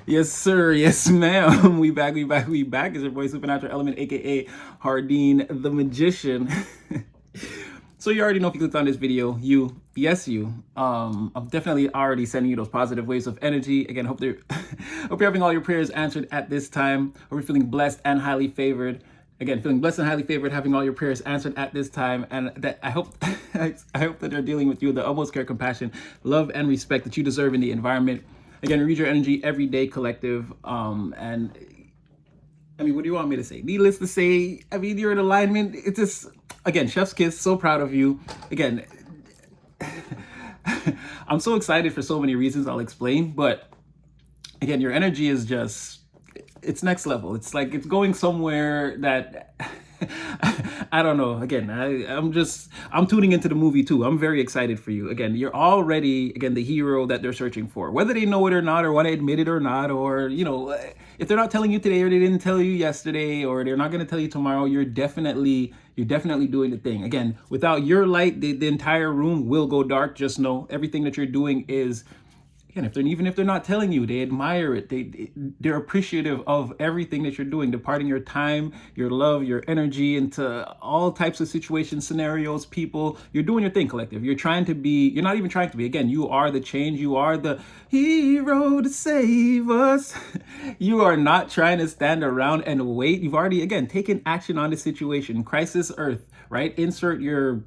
Yes, sir. Yes, ma'am. We back. It's your boy Supernatural Element, aka Hardeen the Magician. So you already know if you clicked on this video, yes, you. I'm definitely already sending you those positive waves of energy. Again, hope you're having all your prayers answered at this time. Hope you're feeling blessed and highly favored. Again, feeling blessed and highly favored, having all your prayers answered at this time, and that I hope I hope that they're dealing with you the utmost care, compassion, love, and respect that you deserve in the environment. Again, read your energy every day, collective. And I mean, what do you want me to say? Needless to say, I mean, you're in alignment. It's just, again, chef's kiss. So proud of you. Again, I'm so excited for so many reasons I'll explain. But again, your energy is just, it's next level. It's like it's going somewhere that I don't know. Again, I'm tuning into the movie too. I'm very excited for you. Again, you're already, again, the hero that they're searching for, whether they know it or not, or want to admit it or not, or, you know, if they're not telling you today, or they didn't tell you yesterday, or they're not going to tell you tomorrow, you're definitely doing the thing. Again, without your light, the entire room will go dark. Just know everything that you're doing is, again, even if they're not telling you, they admire it. They're appreciative of everything that you're doing, departing your time, your love, your energy into all types of situations, scenarios, people. You're doing your thing, collective. You're not even trying to be. Again, you are the change. You are the hero to save us. You are not trying to stand around and wait. You've already, again, taken action on the situation. Crisis Earth, right? Insert your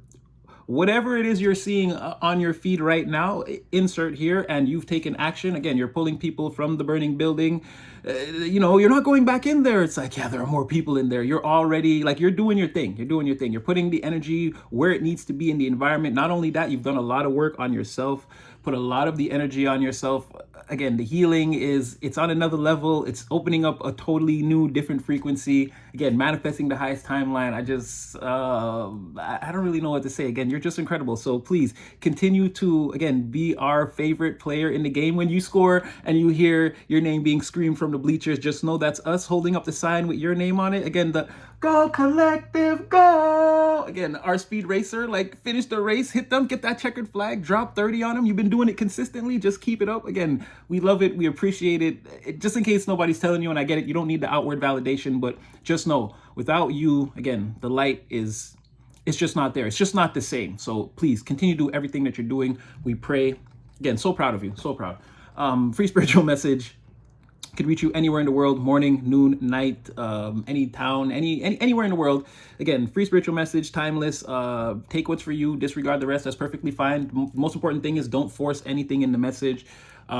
whatever it is you're seeing on your feed right now, insert here, and you've taken action. Again, you're pulling people from the burning building. You're not going back in there. It's like, yeah, there are more people in there. You're already, like, you're doing your thing. You're putting the energy where it needs to be in the environment. Not only that, you've done a lot of work on yourself, put a lot of the energy on yourself. Again, the healing it's on another level. It's opening up a totally new, different frequency. Again, manifesting the highest timeline. I don't really know what to say. Again, you're just incredible. So please continue to, again, be our favorite player in the game. When you score and you hear your name being screamed from the bleachers, just know that's us holding up the sign with your name on it. Again, the Go Collective, go! Again, our speed racer, like, finish the race, hit them, get that checkered flag, drop 30 on them. You've been doing it consistently. Just keep it up. Again, we love it. We appreciate it. Just in case nobody's telling you, and I get it, you don't need the outward validation, but just know, without you, again, the light it's just not there. It's just not the same. So please continue to do everything that you're doing. We pray. Again, so proud of you. So proud. Free spiritual message. Could reach you anywhere in the world, morning, noon, night, any town, anywhere in the world. Again, free spiritual message, timeless. Take what's for you, disregard the rest. That's perfectly fine. The most important thing is don't force anything in the message.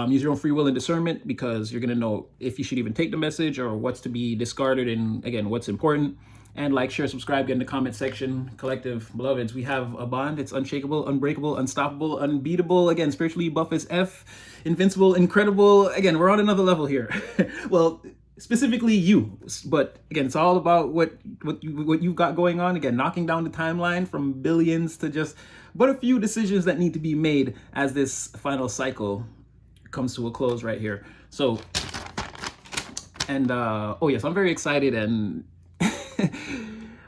Use your own free will and discernment, because you're going to know if you should even take the message or what's to be discarded, and again, what's important. And like, share, subscribe, get in the comment section. Collective beloveds, we have a bond. It's unshakable, unbreakable, unstoppable, unbeatable. Again, spiritually buff as F, invincible, incredible. Again, we're on another level here. Well, specifically you, but again, it's all about what you've got going on. Again, knocking down the timeline from billions to just but a few decisions that need to be made as this final cycle comes to a close right here. So, and oh yes, I'm very excited, and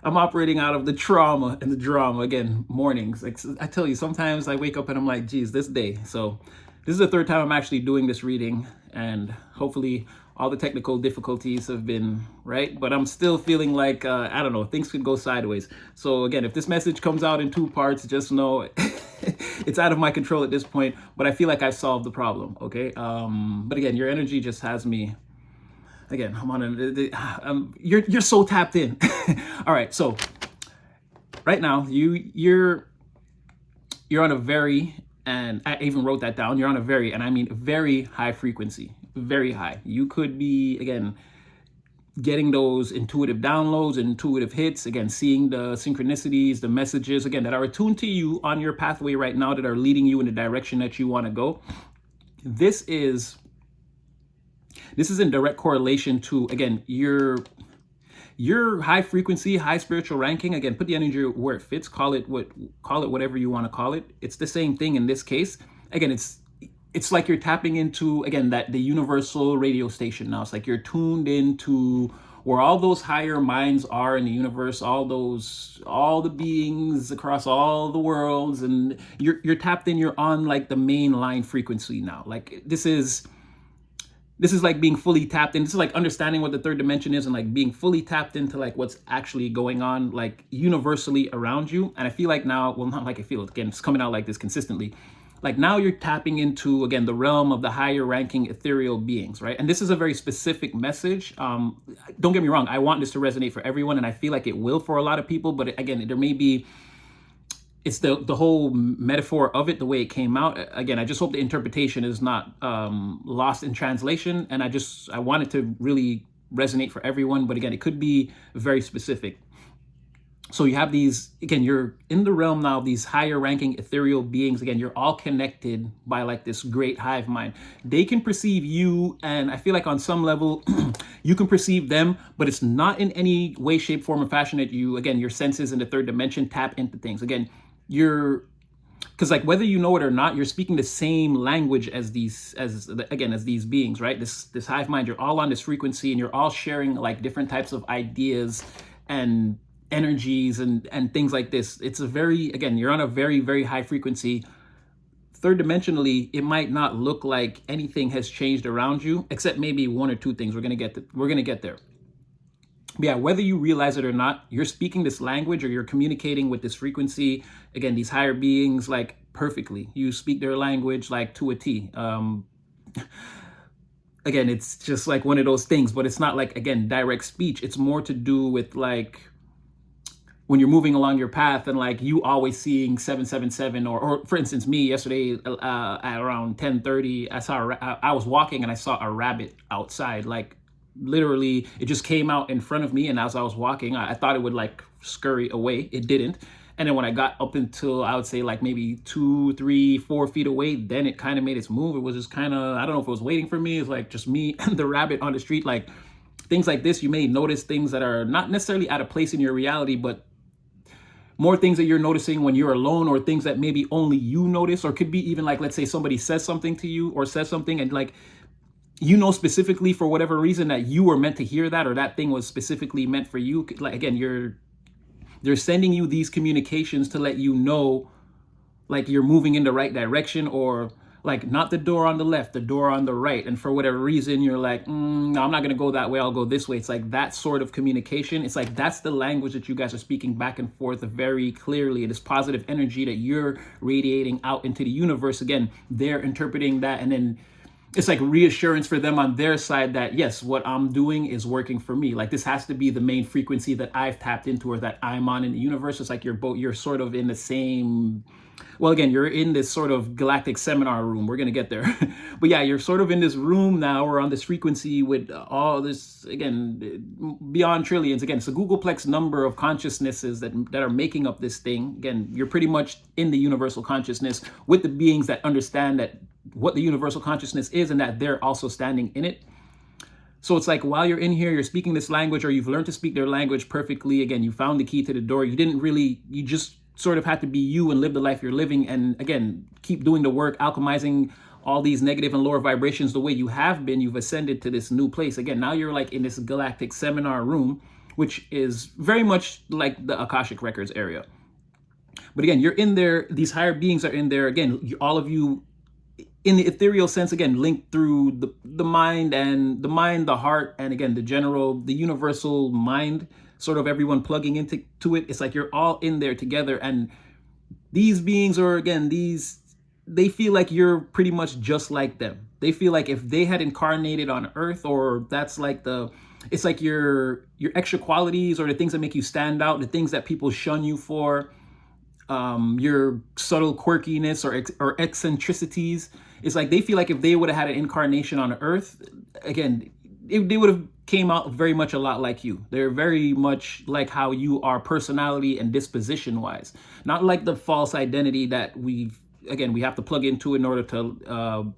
I'm operating out of the trauma and the drama. Again, mornings, like I tell you, sometimes I wake up and I'm like, geez, this day. So this is the third time I'm actually doing this reading, and hopefully all the technical difficulties have been right, but I'm still feeling like, I don't know, things could go sideways. So again, if this message comes out in 2 parts, just know it's out of my control at this point, but I feel like I've solved the problem. Okay. But again, your energy just has me, again, you're so tapped in. All right, so right now you're on a very, and I even wrote that down, you're on a very, and I mean very high frequency, very high. You could be, again, getting those intuitive downloads, intuitive hits, again, seeing the synchronicities, the messages, again, that are attuned to you on your pathway right now, that are leading you in the direction that you want to go. This is in direct correlation to, again, your high frequency, high spiritual ranking. Again, put the energy where it fits. Call it whatever you want to call it. It's the same thing in this case. Again, it's like you're tapping into, again, the universal radio station now. It's like you're tuned into where all those higher minds are in the universe, all the beings across all the worlds, and you're tapped in. You're on like the main line frequency now. Like this is this is like being fully tapped in. This is like understanding what the third dimension is and like being fully tapped into like what's actually going on like universally around you. And I feel like now, well, not like I feel, again, it's coming out like this consistently. Like now you're tapping into, again, the realm of the higher ranking ethereal beings, right? And this is a very specific message. Don't get me wrong, I want this to resonate for everyone, and I feel like it will for a lot of people. But again, there may be, it's the whole metaphor of it, the way it came out. Again, I just hope the interpretation is not lost in translation. And I want it to really resonate for everyone. But again, it could be very specific. So you have these, again, you're in the realm now of these higher ranking ethereal beings. Again, you're all connected by like this great hive mind. They can perceive you, and I feel like on some level you can perceive them, but it's not in any way, shape, form, or fashion that you, again, your senses in the third dimension tap into things. Again, because like whether you know it or not, you're speaking the same language as these beings, right? This hive mind, you're all on this frequency, and you're all sharing like different types of ideas and energies and things like this. It's a very, again, you're on a very, very high frequency. Third dimensionally, it might not look like anything has changed around you, except maybe one or two things. We're gonna get there. But yeah, whether you realize it or not, you're speaking this language or you're communicating with this frequency. Again, these higher beings, like perfectly. You speak their language like to a T. Again, it's just like one of those things, but it's not like, again, direct speech. It's more to do with like when you're moving along your path and like you always seeing 777, or for instance, me yesterday at around 10:30, I was walking and I saw a rabbit outside, like literally it just came out in front of me, and as I was walking, I thought it would like scurry away. It didn't. And then when I got up until, I would say like maybe 2, 3, 4 feet away, then it kind of made its move. It was just kind of, I don't know if it was waiting for me. It's like just me and the rabbit on the street. Like things like this, you may notice things that are not necessarily out of place in your reality, but more things that you're noticing when you're alone, or things that maybe only you notice, or could be even like, let's say somebody says something to you or says something, and like, you know, specifically for whatever reason that you were meant to hear that, or that thing was specifically meant for you. Like, again, they're sending you these communications to let you know, like you're moving in the right direction, or like not the door on the left, the door on the right. And for whatever reason, you're like, no, I'm not going to go that way. I'll go this way. It's like that sort of communication. It's like, that's the language that you guys are speaking back and forth very clearly. It is positive energy that you're radiating out into the universe. Again, they're interpreting that. And then it's like reassurance for them on their side that, yes, what I'm doing is working for me. Like this has to be the main frequency that I've tapped into, or that I'm on in the universe. It's like you're sort of in the same, well, again, you're in this sort of galactic seminar room. We're going to get there. But yeah, you're sort of in this room now, or on this frequency with all this, again, beyond trillions. Again, it's a googolplex number of consciousnesses that are making up this thing. Again, you're pretty much in the universal consciousness with the beings that understand that what the universal consciousness is, and that they're also standing in it. So it's like, while you're in here, you're speaking this language, or you've learned to speak their language perfectly. Again, you found the key to the door. You just sort of had to be you and live the life you're living. And again, keep doing the work, alchemizing all these negative and lower vibrations the way you have been. You've ascended to this new place. Again, now you're like in this galactic seminar room, which is very much like the Akashic Records area. But again, you're in there. These higher beings are in there. Again, all of you, in the ethereal sense, again, linked through the mind, the heart, and again, the universal mind, sort of everyone plugging into it. It's like you're all in there together. And these beings are, again, they feel like you're pretty much just like them. They feel like if they had incarnated on Earth, or that's like it's like your extra qualities, or the things that make you stand out, the things that people shun you for, your subtle quirkiness or eccentricities. It's like they feel like if they would have had an incarnation on Earth, again, they would have came out very much a lot like you. They're very much like how you are, personality and disposition wise. Not like the false identity that we have to plug into in order to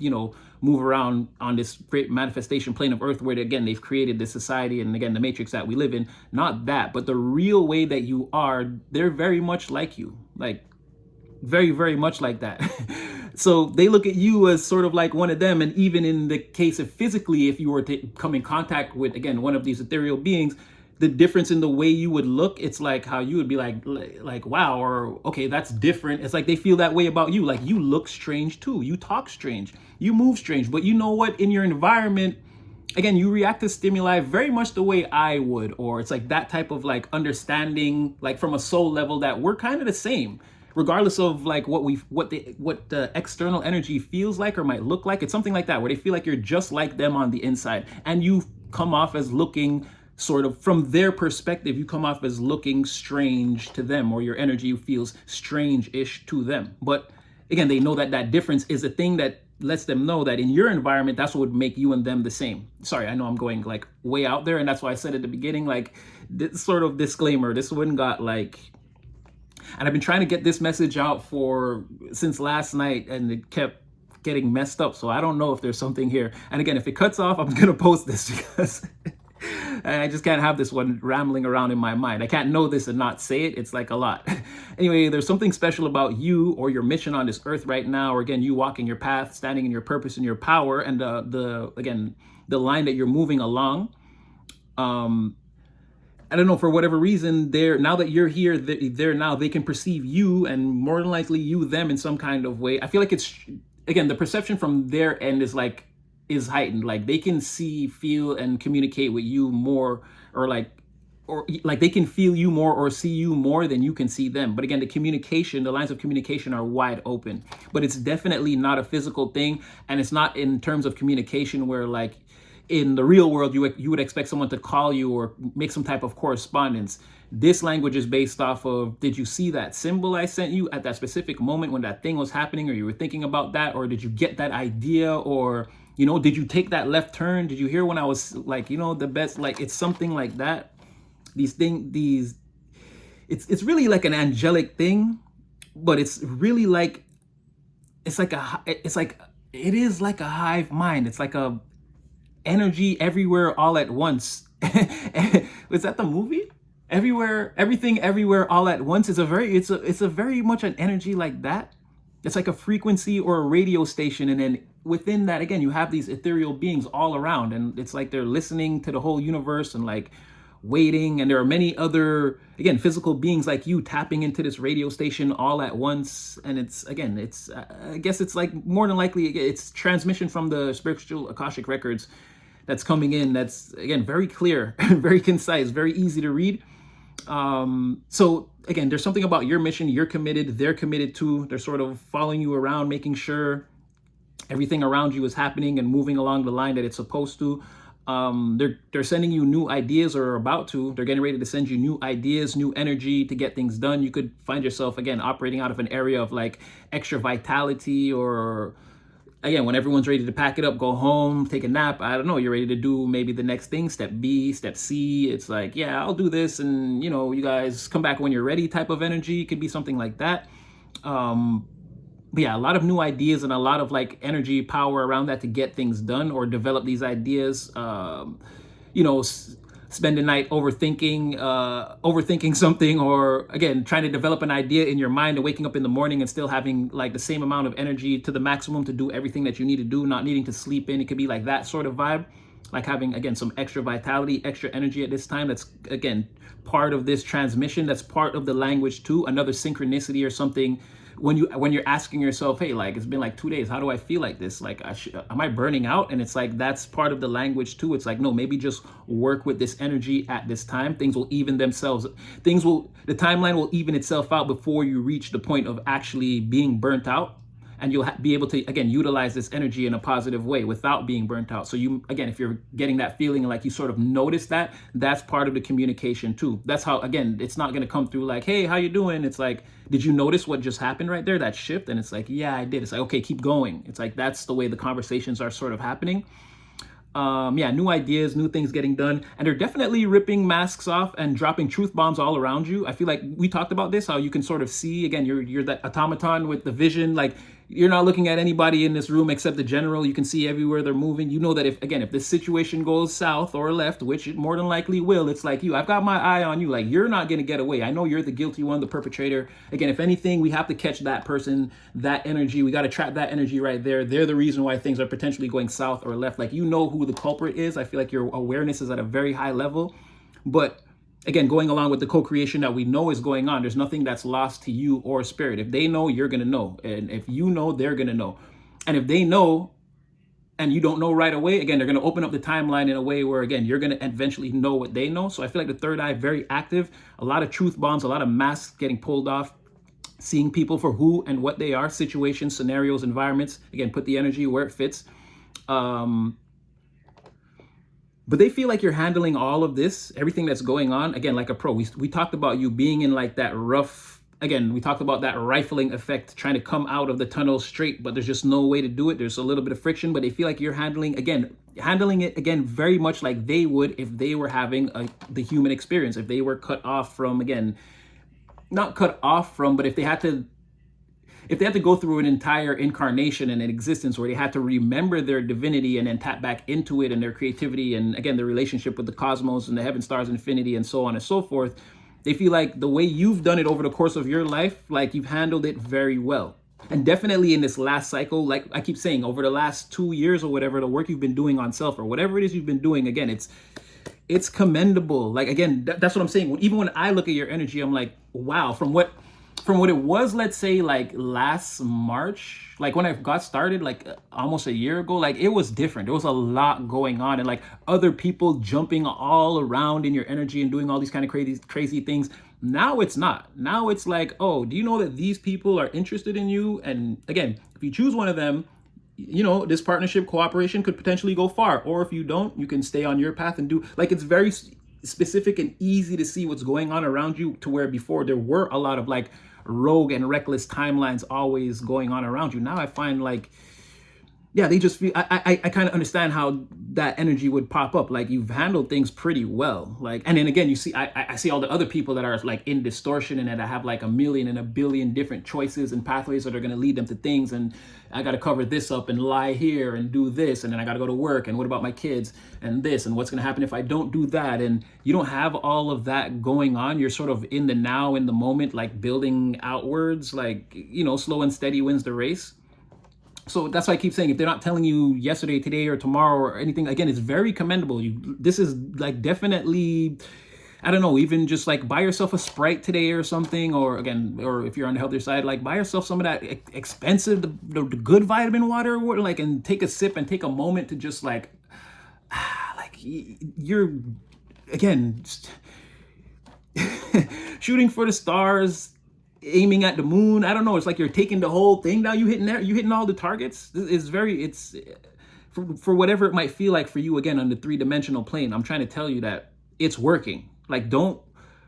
move around on this great manifestation plane of Earth, where again they've created this society and again the matrix that we live in. Not that, but the real way that you are, they're very much like you, like very, very much like that. So they look at you as sort of like one of them. And even in the case of physically, if you were to come in contact with, again, one of these ethereal beings, the difference in the way you would look, it's like how you would be like, wow, or okay, that's different. It's like they feel that way about you. Like you look strange too. You talk strange. You move strange. But you know what? In your environment, again, you react to stimuli very much the way I would, or it's like that type of like understanding, like from a soul level, that we're kind of the same, regardless of like what the external energy feels like or might look like. It's something like that, where they feel like you're just like them on the inside, and you come off as looking sort of, from their perspective, you come off as looking strange to them, or your energy feels strange-ish to them. But again, they know that that difference is a thing that lets them know that in your environment, that's what would make you and them the same. Sorry, I know I'm going like way out there, and that's why I said at the beginning, like, this sort of disclaimer, this one got like, and I've been trying to get this message out for since last night, and it kept getting messed up. So I don't know if there's something here. And again, if it cuts off, I'm gonna post this because I just can't have this one rambling around in my mind. I can't know this and not say it. It's like a lot. Anyway, there's something special about you or your mission on this earth right now, or again, you walking your path, standing in your purpose and your power, and the line that you're moving along. I don't know, for whatever reason, they're, now that you're here, they can perceive you, and more than likely you them in some kind of way. I feel like it's, again, the perception from their end is heightened. Like they can see, feel, and communicate with you more, or like they can feel you more or see you more than you can see them. But again, the lines of communication are wide open. But it's definitely not a physical thing, and it's not in terms of communication where, like, in the real world, you would expect someone to call you or make some type of correspondence. This language is based off of, did you see that symbol I sent you at that specific moment when that thing was happening, or you were thinking about that, or did you get that idea, or, you know, did you take that left turn? Did you hear when I was like, you know, the best, like, it's something like that. It's really like an angelic thing, but it's really like, it is like a hive mind. It's like a energy everywhere all at once. Was that the movie? Everything everywhere all at once. It's a very much an energy like that. It's like a frequency or a radio station, and then within that, again, you have these ethereal beings all around, and it's like they're listening to the whole universe and like waiting, and there are many other, again, physical beings like you tapping into this radio station all at once. And it's, again, it's I guess it's like, more than likely, it's transmission from the spiritual Akashic records that's coming in, that's, again, very clear, very concise, very easy to read. So again, there's something about your mission, you're committed, they're committed too. They're sort of following you around, making sure everything around you is happening and moving along the line that it's supposed to. They're sending you new ideas, or are about to. They're getting ready to send you new ideas, new energy to get things done. You could find yourself, again, operating out of an area of like extra vitality, or again, when everyone's ready to pack it up, go home, take a nap, I don't know, you're ready to do maybe the next thing, step B, step C. It's like, yeah, I'll do this, and, you know, you guys come back when you're ready type of energy. It could be something like that. But yeah, a lot of new ideas and a lot of like energy power around that to get things done or develop these ideas. You know, spend the night overthinking something, or again, trying to develop an idea in your mind, and waking up in the morning and still having like the same amount of energy to the maximum to do everything that you need to do, not needing to sleep in. It could be like that sort of vibe, like having, again, some extra vitality, extra energy at this time. That's, again, part of this transmission. That's part of the language too. Another synchronicity or something. When you're asking yourself, hey, like, it's been like 2 days, how do I feel like this? Like, am I burning out? And it's like, that's part of the language too. It's like, no, maybe just work with this energy at this time. Things will even themselves. The timeline will even itself out before you reach the point of actually being burnt out. And you'll be able to, again, utilize this energy in a positive way without being burnt out. So you, again, if you're getting that feeling like you sort of notice that, that's part of the communication too. That's how, again, it's not going to come through like, hey, how you doing? It's like, did you notice what just happened right there, that shift? And it's like, yeah, I did. It's like, okay, keep going. It's like, that's the way the conversations are sort of happening. Yeah, new ideas, new things getting done, and they're definitely ripping masks off and dropping truth bombs all around you. I feel like we talked about this, how you can sort of see, again, you're that automaton with the vision, like, you're not looking at anybody in this room except the general. You can see everywhere they're moving. You know that if this situation goes south or left, which it more than likely will, it's like, I've got my eye on you. Like, you're not going to get away. I know you're the guilty one, the perpetrator. Again, if anything, we have to catch that person, that energy. We got to trap that energy right there. They're the reason why things are potentially going south or left. Like, you know who the culprit is. I feel like your awareness is at a very high level. But again, going along with the co-creation that we know is going on, there's nothing that's lost to you or spirit. If they know, you're going to know. And if you know, they're going to know. And if they know, and you don't know right away, again, they're going to open up the timeline in a way where, again, you're going to eventually know what they know. So I feel like the third eye, very active, a lot of truth bombs, a lot of masks getting pulled off, seeing people for who and what they are, situations, scenarios, environments. Again, put the energy where it fits. But they feel like you're handling all of this, everything that's going on, again, like a pro. We talked about you being in like that rough, again, we talked about that rifling effect, trying to come out of the tunnel straight, but there's just no way to do it. There's a little bit of friction, but they feel like you're handling it, again, very much like they would if they were having the human experience, if they were cut off from, again, not cut off from, but if they had to go through an entire incarnation and an existence where they had to remember their divinity and then tap back into it and their creativity and, again, their relationship with the cosmos and the heaven, stars, infinity, and so on and so forth, they feel like the way you've done it over the course of your life, like you've handled it very well. And definitely in this last cycle, like I keep saying, over the last 2 years or whatever, the work you've been doing on self or whatever it is you've been doing, again, it's commendable. Like, again, that's what I'm saying. Even when I look at your energy, I'm like, wow, from what it was, let's say, like last March, like when I got started, like almost a year ago, like it was different. There was a lot going on and like other people jumping all around in your energy and doing all these kind of crazy things. Now it's not. Now it's like, oh, do you know that these people are interested in you? And again, if you choose one of them, you know, this partnership, cooperation could potentially go far. Or if you don't, you can stay on your path and do, like, it's very specific and easy to see what's going on around you, to where before there were a lot of like rogue and reckless timelines always going on around you. Now I find like, yeah, they just feel, I kind of understand how that energy would pop up. Like you've handled things pretty well. Like, and then again, you see, I see all the other people that are like in distortion and that have like a million and a billion different choices and pathways that are going to lead them to things. And I got to cover this up and lie here and do this. And then I got to go to work. And what about my kids and this? And what's going to happen if I don't do that? And you don't have all of that going on. You're sort of in the now, in the moment, like building outwards, like, you know, slow and steady wins the race. So that's why I keep saying, if they're not telling you yesterday, today, or tomorrow or anything, again, it's very commendable. This is like definitely, I don't know, even just like buy yourself a Sprite today or something, or again, or if you're on the healthier side, like buy yourself some of that expensive, the good vitamin water, like, and take a sip and take a moment to just like you're, again, just shooting for the stars, aiming at the moon. I don't know. It's like you're taking the whole thing down. You hitting all the targets. It's for whatever it might feel like for you, again, on the 3-dimensional plane. I'm trying to tell you that it's working. Like, don't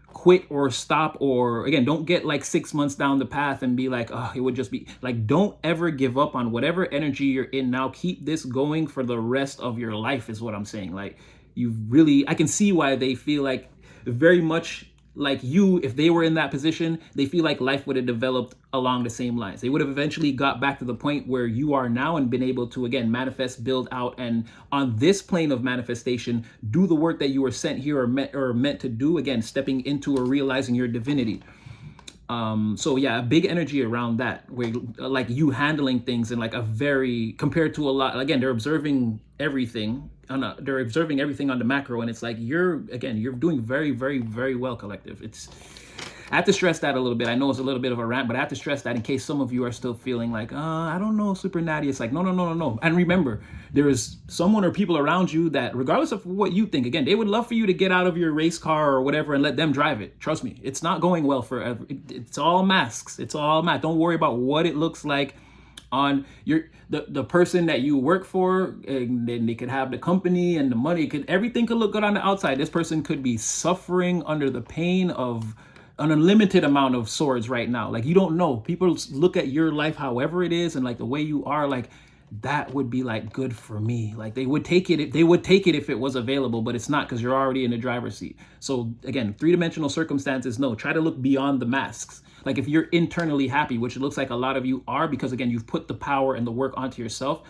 quit or stop, or again, don't get like 6 months down the path and be like, oh, it would just be like, don't ever give up on whatever energy you're in now. Keep this going for the rest of your life is what I'm saying. Like, I can see why they feel like very much like you, if they were in that position, they feel like life would have developed along the same lines. They would have eventually got back to the point where you are now and been able to, again, manifest, build out, and on this plane of manifestation, do the work that you were sent here or meant to do, again, stepping into or realizing your divinity. So yeah, a big energy around that, where like you handling things in like a very, compared to a lot, again, they're observing everything on the macro, and it's like you're doing very, very, very well, collective. I have to stress that a little bit. I know it's a little bit of a rant, but I have to stress that in case some of you are still feeling like, I don't know, Super Natty. It's like, no. And remember, there is someone or people around you that, regardless of what you think, again, they would love for you to get out of your race car or whatever and let them drive it. Trust me, it's not going well forever. It's all masks. It's all math. Don't worry about what it looks like on the person that you work for, and then they could have the company and the money. Everything could look good on the outside. This person could be suffering under the pain of an unlimited amount of swords right now. Like, you don't know. People look at your life however it is, and like the way you are, like that would be like good for me. Like they would take it if it was available, but it's not, because you're already in the driver's seat. So again, 3-dimensional circumstances, no, try to look beyond the masks. Like if you're internally happy, which it looks like a lot of you are, because again, you've put the power and the work onto yourself.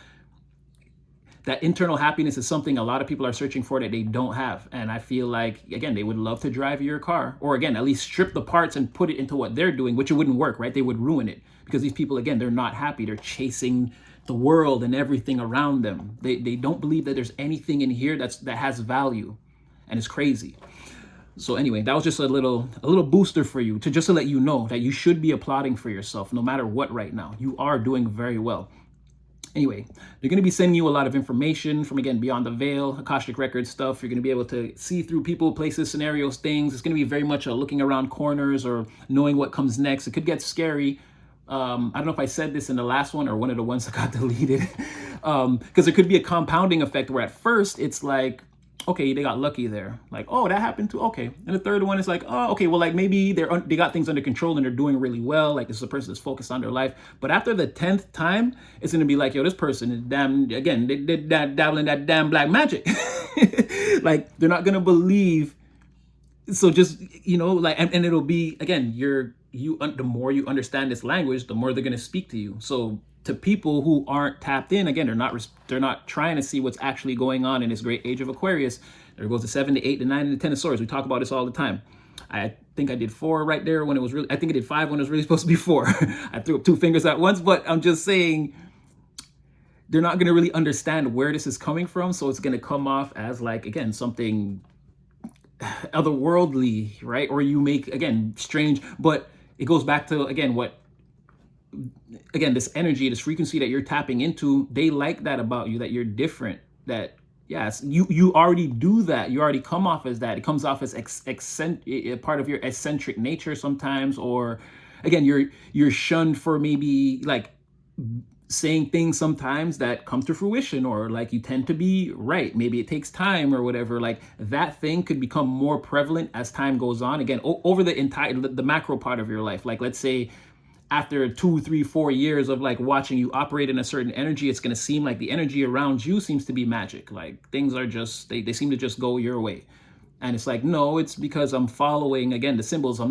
That internal happiness is something a lot of people are searching for that they don't have. And I feel like, again, they would love to drive your car, or again, at least strip the parts and put it into what they're doing, which it wouldn't work, right? They would ruin it, because these people, again, they're not happy. They're chasing the world and everything around them. They don't believe that there's anything in here that has value, and it's crazy. So anyway, that was just a little booster for you, to let you know that you should be applauding for yourself no matter what right now. You are doing very well. Anyway, they're going to be sending you a lot of information from, again, beyond the veil, Akashic record stuff. You're going to be able to see through people, places, scenarios, things. It's going to be very much a looking around corners or knowing what comes next. It could get scary. I don't know if I said this in the last one or one of the ones that got deleted, because there could be a compounding effect where at first it's like, okay, they got lucky there. Like, oh, that happened too. Okay. And the third one is like, oh, okay, well, like maybe they got things under control and they're doing really well. Like, this is a person that's focused on their life. But after the 10th time, it's going to be like, yo, this person is damn, again, they dabbling that damn black magic. Like, they're not going to believe. So just, like, and it'll be, again, the more you understand this language, the more they're going to speak to you. So to people who aren't tapped in, again, they're not trying to see what's actually going on in this great age of Aquarius. There goes the 7, the 8, the 9, and the 10 of swords. We talk about this all the time. I think I did 4 right there when it was really, I think I did 5 when it was really supposed to be 4. I threw up 2 fingers at once, but I'm just saying they're not going to really understand where this is coming from. So it's going to come off as, like, again, something otherworldly, right? Or you make, again, strange, but it goes back to, again, this energy, this frequency that you're tapping into. They like that about you, that you're different, that yes, you already do that. You already come off as that. It comes off as part of your eccentric nature sometimes, or again, you're shunned for maybe like saying things sometimes that come to fruition, or like you tend to be right. Maybe it takes time or whatever. Like that thing could become more prevalent as time goes on. Again, over the macro part of your life. Like, let's say after 2, 3, 4 years of like watching you operate in a certain energy, it's going to seem like the energy around you seems to be magic. Like things are just, they seem to just go your way. And it's like, no, it's because I'm following, again, the symbols.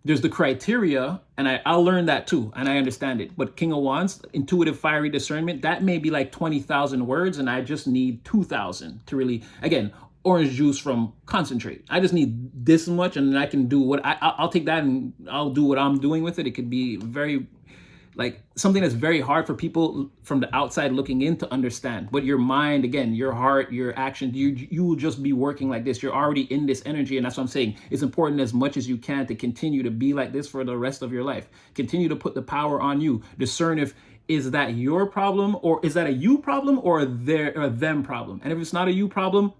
There's the criteria, and I'll learn that too, and I understand it. But King of Wands, intuitive fiery discernment, that may be like 20,000 words, and I just need 2,000 to really, again, orange juice from concentrate. I just need this much, and then I can do what I'll take that and I'll do what I'm doing with it. It could be very, like, something that's very hard for people from the outside looking in to understand. But your mind, again, your heart, your actions, you will just be working like this. You're already in this energy, and that's what I'm saying. It's important as much as you can to continue to be like this for the rest of your life. Continue to put the power on you. Discern if, is that your problem, or is that a you problem, or a them problem? And if it's not a you problem,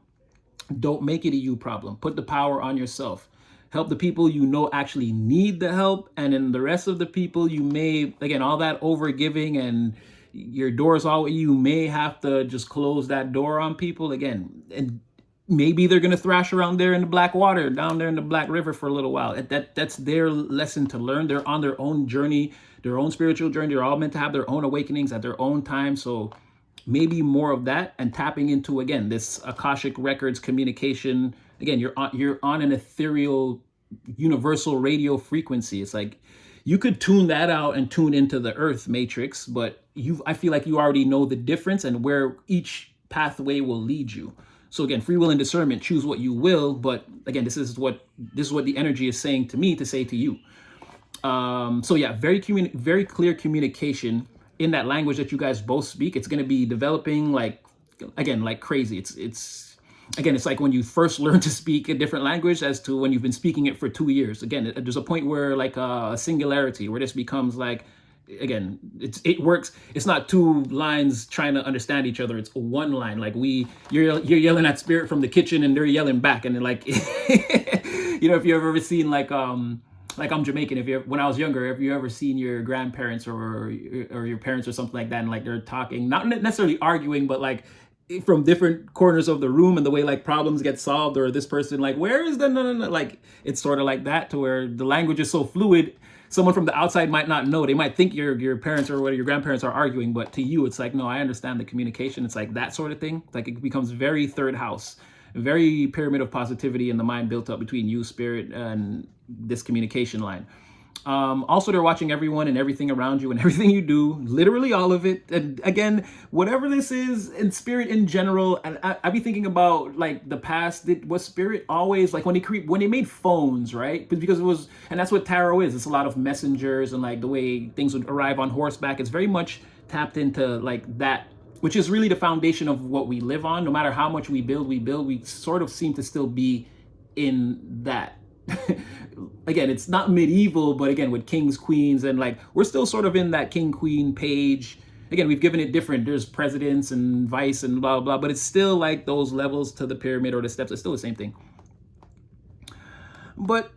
don't make it a you problem. Put the power on yourself. Help the people you know actually need the help. And then the rest of the people, you may, again, all that over giving and your doors all, you may have to just close that door on people again. And maybe they're going to thrash around there in the black water, down there in the Black River for a little while. That's their lesson to learn. They're on their own journey, their own spiritual journey. They're all meant to have their own awakenings at their own time. So maybe more of that, and tapping into, again, this Akashic records communication. Again, you're on an ethereal universal radio frequency. It's like you could tune that out and tune into the Earth matrix, but I feel like you already know the difference and where each pathway will lead you. So again, free will and discernment, choose what you will. But again, this is what the energy is saying to me to say to you. So yeah, very clear communication in that language that you guys both speak. It's going to be developing like crazy. It's like when you first learn to speak a different language as to when you've been speaking it for 2 years. Again, there's a point where like a singularity, where this becomes like, again, it works. It's not 2 lines trying to understand each other. It's 1 line. Like you're yelling at spirit from the kitchen and they're yelling back. And then like, if you've ever seen like I'm Jamaican. When I was younger, if you ever seen your grandparents or your parents or something like that, and like they're talking, not necessarily arguing, but like from different corners of the room, and the way like problems get solved, or this person like, where is the no, like it's sort of like that, to where the language is so fluid. Someone from the outside might not know. They might think your parents or your grandparents are arguing, but to you, it's like, no, I understand the communication. It's like that sort of thing. Like it becomes very third house, very pyramid of positivity in the mind built up between you, spirit, and this communication line. Also, they're watching everyone and everything around you and everything you do, literally all of it. And again, whatever this is, in spirit in general, and I be thinking about like the past. Was spirit always like when they made phones, right? Because it was, and that's what tarot is. It's a lot of messengers and like the way things would arrive on horseback. It's very much tapped into like that, which is really the foundation of what we live on. No matter how much we build, we sort of seem to still be in that. Again, it's not medieval, but again, with kings, queens, and like we're still sort of in that king, queen page. again, we've given it different. There's presidents and vice and blah, blah, but it's still like those levels to the pyramid or the steps. It's still the same thing. But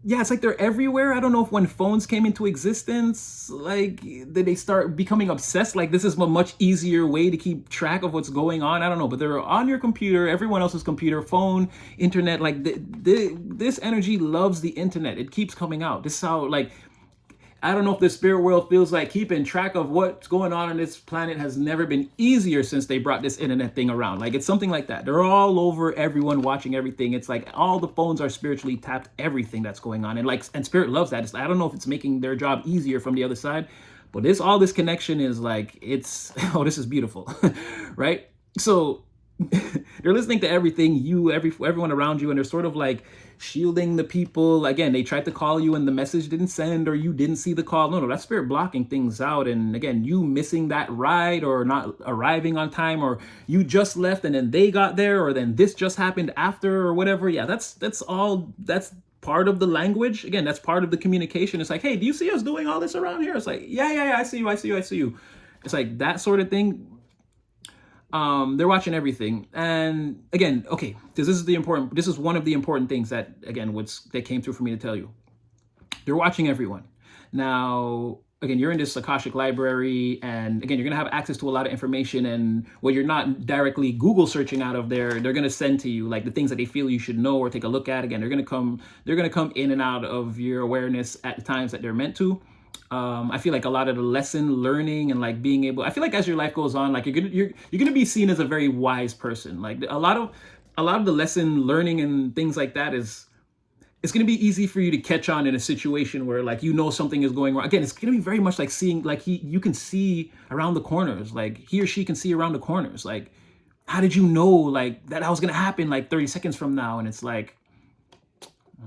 yeah, it's like they're everywhere. I don't know if when phones came into existence, like, did they start becoming obsessed? Like, this is a much easier way to keep track of what's going on. I don't know, but they're on your computer, everyone else's computer, phone, internet. Like, this energy loves the internet. It keeps coming out. This is how, like, I don't know if the spirit world feels like keeping track of what's going on this planet has never been easier since they brought this internet thing around. Like, it's something like that. They're all over, everyone watching everything. It's like all the phones are spiritually tapped, everything that's going on. And like, and spirit loves that. I don't know if it's making their job easier from the other side, but all this connection is like, it's, oh, this is beautiful, right? So they're listening to everything, everyone around you, and they're sort of like shielding the people. Again, they tried to call you and the message didn't send, or you didn't see the call. No, that's spirit blocking things out. And again, you missing that ride, or not arriving on time, or you just left and then they got there, or then this just happened after, or whatever. Yeah, that's part of the language. Again, that's part of the communication. It's like, hey, do you see us doing all this around here? It's like, yeah, I see you. It's like that sort of thing. They're watching everything. And again, okay, this is one of the important things that, again, that came through for me to tell you. They're watching everyone. Now, again, you're in this Akashic library, and again, you're going to have access to a lot of information, and what you're not directly Google searching out of there, they're going to send to you, like, the things that they feel you should know or take a look at. Again, they're going to come in and out of your awareness at the times that they're meant to. I feel like a lot of the lesson learning and like being able, I feel like as your life goes on, like you're gonna be seen as a very wise person. Like a lot of the lesson learning and things like that it's gonna be easy for you to catch on in a situation where, like, you know, something is going wrong. Again, it's gonna be very much like seeing, like, you can see around the corners, like he or she can see around the corners. Like, how did you know, like, that was gonna happen like 30 seconds from now? And it's like,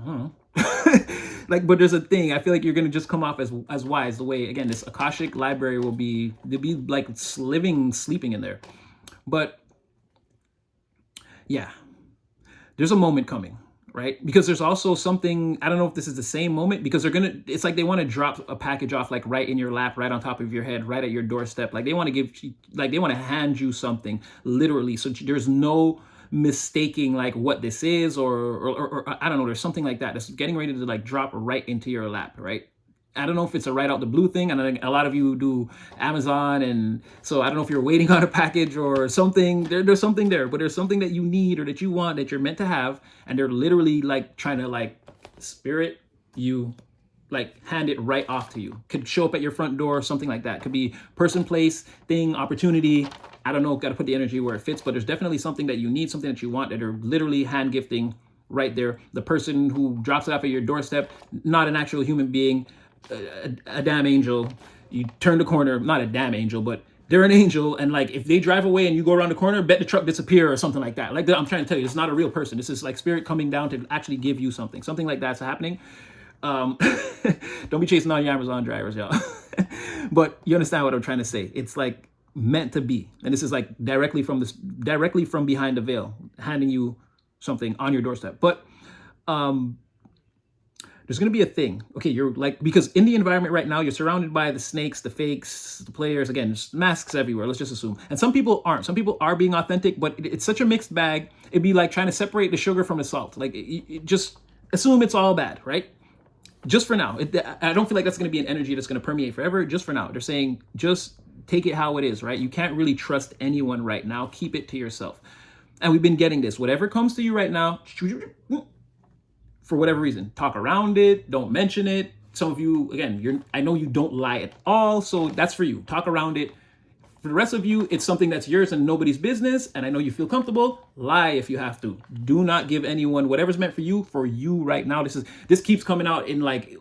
I don't know. Like, but there's a thing. I feel like you're gonna just come off as wise. The way, again, this Akashic library they'll be like sleeping in there. But yeah, there's a moment coming, right? Because there's also something, I don't know if this is the same moment, because it's like they want to drop a package off, like right in your lap, right on top of your head, right at your doorstep. Like they want to hand you something, literally. So there's no mistaking like what this is, or I don't know, there's something like that that's getting ready to like drop right into your lap, right? I don't know if it's a right out the blue thing. And I think a lot of you do Amazon, and so I don't know if you're waiting on a package or something. There's something there, but there's something that you need or that you want that you're meant to have, and they're literally like trying to like spirit you, like hand it right off to you. Could show up at your front door, something like that. Could be person, place, thing, opportunity. I don't know, got to put the energy where it fits, but there's definitely something that you need, something that you want, that are literally hand gifting right there. The person who drops it off at your doorstep, not an actual human being, a damn angel. You turn the corner, not a damn angel, but they're an angel, and like if they drive away and you go around the corner, bet the truck disappear or something like that. Like, I'm trying to tell you, it's not a real person. This is like spirit coming down to actually give you something like that's happening. Don't be chasing all your Amazon drivers, y'all. But you understand what I'm trying to say. It's like meant to be, and this is like directly from behind the veil, handing you something on your doorstep. But there's going to be a thing. Okay, you're like, because in the environment right now, you're surrounded by the snakes, the fakes, the players. Again, there's masks everywhere. Let's just assume. And some people aren't. Some people are being authentic, but it's such a mixed bag. It'd be like trying to separate the sugar from the salt. Like, just assume it's all bad, right? Just for now. I don't feel like that's going to be an energy that's going to permeate forever. Just for now. They're saying, just take it how it is, right? You can't really trust anyone right now. Keep it to yourself. And we've been getting this. Whatever comes to you right now, for whatever reason, talk around it, don't mention it. Some of you, again, I know you don't lie at all, so that's for you. Talk around it. For the rest of you, it's something that's yours and nobody's business, and I know you feel comfortable. Lie if you have to. Do not give anyone whatever's meant for you right now. This keeps coming out in like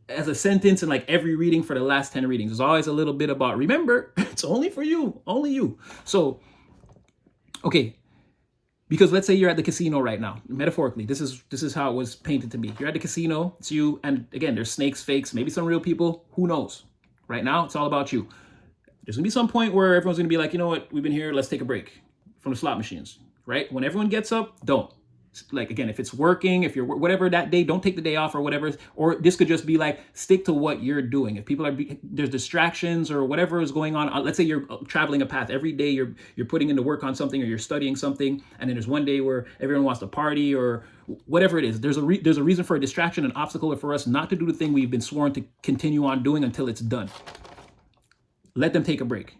as a sentence in like every reading for the last 10 readings. There's always a little bit about, remember, it's only for you, only you. So, okay. Because let's say you're at the casino right now, metaphorically, this is how it was painted to me. You're at the casino, it's you, and again, there's snakes, fakes, maybe some real people, who knows? Right now, it's all about you. There's gonna be some point where everyone's gonna be like, you know what, we've been here, let's take a break from the slot machines, right? When everyone gets up, don't. Like, again, if it's working, if you're whatever that day, don't take the day off or whatever. Or this could just be like, stick to what you're doing. If people are there's distractions or whatever is going on, let's say you're traveling a path every day, you're putting into work on something or you're studying something, and then there's one day where everyone wants to party or whatever it is. There's a reason for a distraction, an obstacle, or for us not to do the thing we've been sworn to continue on doing until it's done. Let them take a break.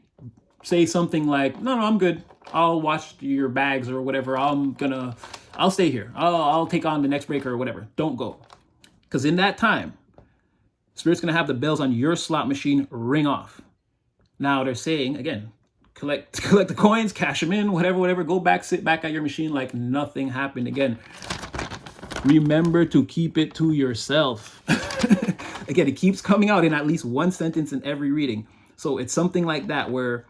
Say something like, no, I'm good. I'll watch your bags or whatever. I'll stay here. I'll take on the next break or whatever. Don't go. Because in that time, Spirit's going to have the bells on your slot machine ring off. Now they're saying, again, collect the coins, cash them in, whatever. Go back, sit back at your machine like nothing happened. Again, remember to keep it to yourself. Again, it keeps coming out in at least one sentence in every reading. So it's something like that where,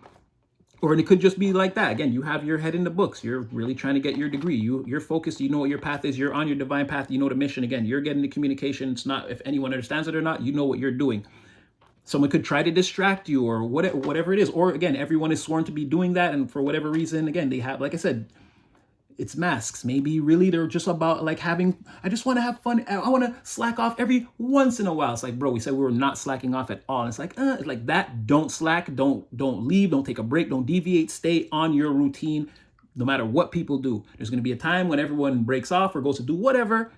or it could just be like that. Again, you have your head in the books. You're really trying to get your degree. You're focused. You know what your path is. You're on your divine path. You know the mission. Again, you're getting the communication. It's not if anyone understands it or not. You know what you're doing. Someone could try to distract you or whatever it is. Or again, everyone is sworn to be doing that. And for whatever reason, again, they have, like I said, it's masks. Maybe really they're just about like I just want to have fun. I want to slack off every once in a while. It's like, bro, we said we were not slacking off at all. And it's like that. Don't slack. Don't leave. Don't take a break. Don't deviate. Stay on your routine. No matter what people do, there's going to be a time when everyone breaks off or goes to do whatever.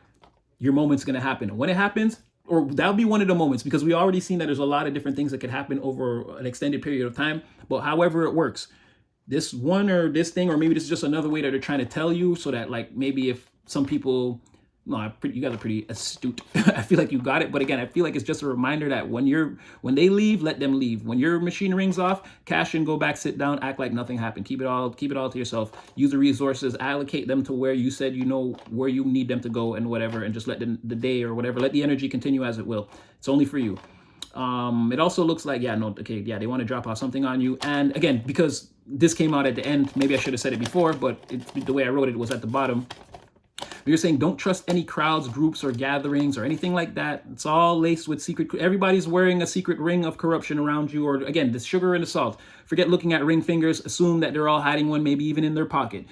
Your moment's going to happen. And when it happens, or that'll be one of the moments, because we already seen that there's a lot of different things that could happen over an extended period of time. But however it works, this one or this thing, or maybe this is just another way that they're trying to tell you so that like maybe if some people, no, you guys are pretty astute. I feel like you got it. But again, I feel like it's just a reminder that when they leave, let them leave. When your machine rings off, cash in, go back, sit down, act like nothing happened. Keep it all to yourself. Use the resources, allocate them to where you said you know where you need them to go and whatever, and just let the day or whatever, let the energy continue as it will. It's only for you. It also looks like, they want to drop off something on you. And again, because this came out at the end, maybe I should have said it before, but the way I wrote it was at the bottom. You're saying don't trust any crowds, groups, or gatherings or anything like that. It's all laced with secret. Everybody's wearing a secret ring of corruption around you. Or again, the sugar and the salt. Forget looking at ring fingers. Assume that they're all hiding one, maybe even in their pocket.